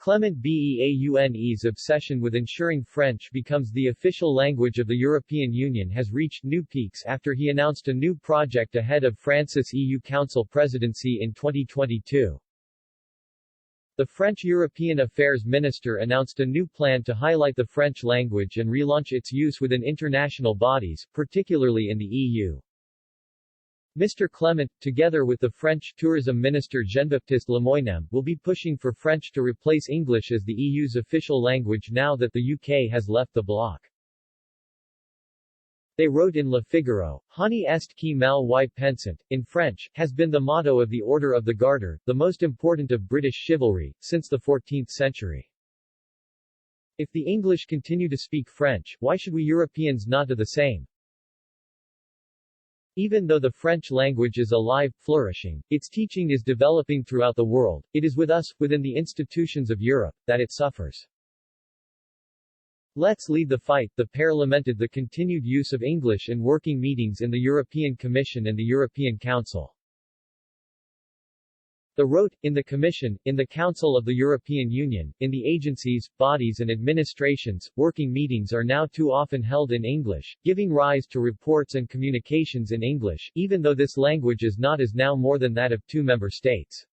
Clement Beaune's obsession with ensuring French becomes the official language of the European Union has reached new peaks after he announced a new project ahead of France's EU Council presidency in 2022. The French European Affairs Minister announced a new plan to highlight the French language and relaunch its use within international bodies, particularly in the EU. Mr. Clement, together with the French Tourism Minister Jean-Baptiste Lemoyne, will be pushing for French to replace English as the EU's official language now that the UK has left the bloc. They wrote in Le Figaro, Honi est qui mal y pensent, in French, has been the motto of the Order of the Garter, the most important of British chivalry, since the 14th century. If the English continue to speak French, why should we Europeans not do the same? Even though the French language is alive, flourishing, its teaching is developing throughout the world, it is with us, within the institutions of Europe, that it suffers. Let's lead the fight. The pair lamented the continued use of English in working meetings in the European Commission and the European Council. They wrote, in the Commission, in the Council of the European Union, in the agencies, bodies and administrations, working meetings are now too often held in English, giving rise to reports and communications in English, even though this language is not as now more than that of 2 member states.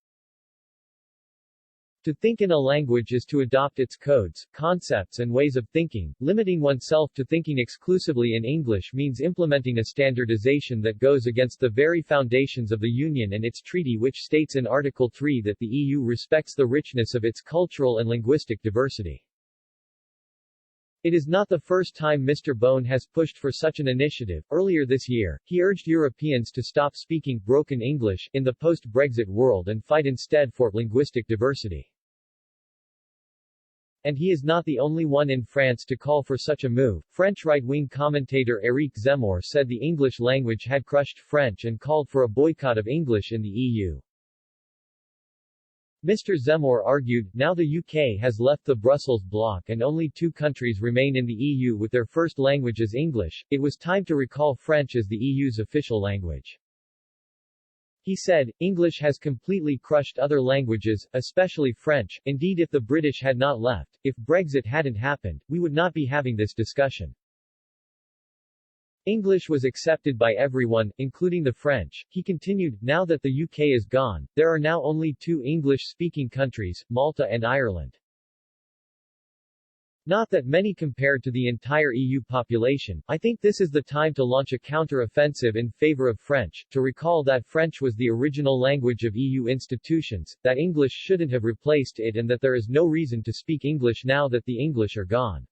To think in a language is to adopt its codes, concepts and ways of thinking. Limiting oneself to thinking exclusively in English means implementing a standardization that goes against the very foundations of the Union and its treaty, which states in Article 3 that the EU respects the richness of its cultural and linguistic diversity. It is not the first time Mr. Beaune has pushed for such an initiative. Earlier this year, he urged Europeans to stop speaking broken English in the post-Brexit world and fight instead for linguistic diversity. And he is not the only one in France to call for such a move. French right-wing commentator Éric Zemmour said the English language had crushed French and called for a boycott of English in the EU. Mr. Zemmour argued, now the UK has left the Brussels bloc and only 2 countries remain in the EU with their first language as English, it was time to recall French as the EU's official language. He said, English has completely crushed other languages, especially French. Indeed, if the British had not left, if Brexit hadn't happened, we would not be having this discussion. English was accepted by everyone, including the French. He continued, now that the UK is gone, there are now only 2 English-speaking countries, Malta and Ireland. Not that many compared to the entire EU population. I think this is the time to launch a counter-offensive in favor of French, to recall that French was the original language of EU institutions, that English shouldn't have replaced it and that there is no reason to speak English now that the English are gone.